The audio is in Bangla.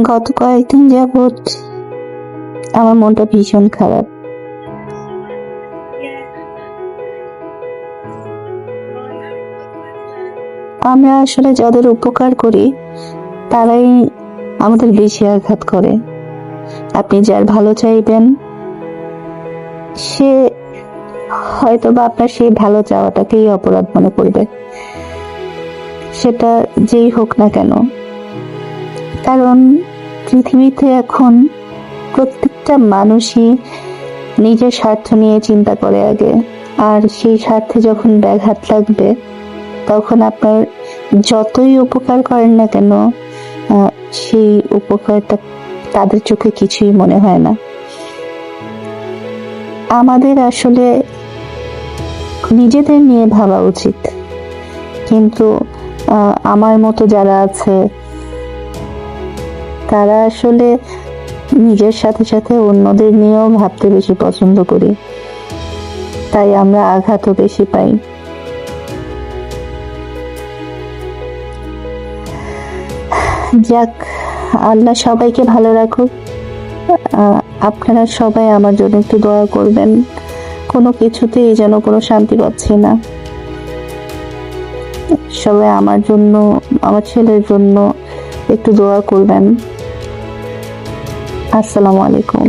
গত কয়েকদিন যাবৎ আমার মনটা ভীষণ খারাপ। আমরা আসলে যাদের উপকার করি তারাই আমাদের বেশি আঘাত করে। আপনি যার ভালো চাইবেন সে হয়তো বা আপনার সেই ভালো চাওয়াটাকেই অপরাধ মনে করবে, সেটা যেই হোক না কেন। কারণ পৃথিবীতে এখন প্রত্যেকটা মানুষই নিজের স্বার্থ নিয়ে চিন্তা করে আগে, আর সেই স্বার্থে যখন ব্যাঘাত লাগবে তখন আপনার যতই উপকার করেন না কেন সেই উপকারটা তাদের চোখে কিছুই মনে হয় না। আমাদের আসলে নিজেদের নিয়ে ভাবা উচিত, কিন্তু আমার মতো যারা আছে তারা আসলে নিজের সাথে সাথে অন্যদের নিয়েও ভাবতে বেশি পছন্দ করি, তাই আমরা আঘাতও বেশি পাই। যাক, আল্লাহ সবাইকে ভালো রাখুক। আপনারা সবাই আমার জন্য একটু দোয়া করবেন। কোনো কিছুতেই যেন কোনো শান্তি পাচ্ছি না। সবাই আমার জন্য, আমার ছেলের জন্য একটু দোয়া করবেন। আসসালামু আলাইকুম।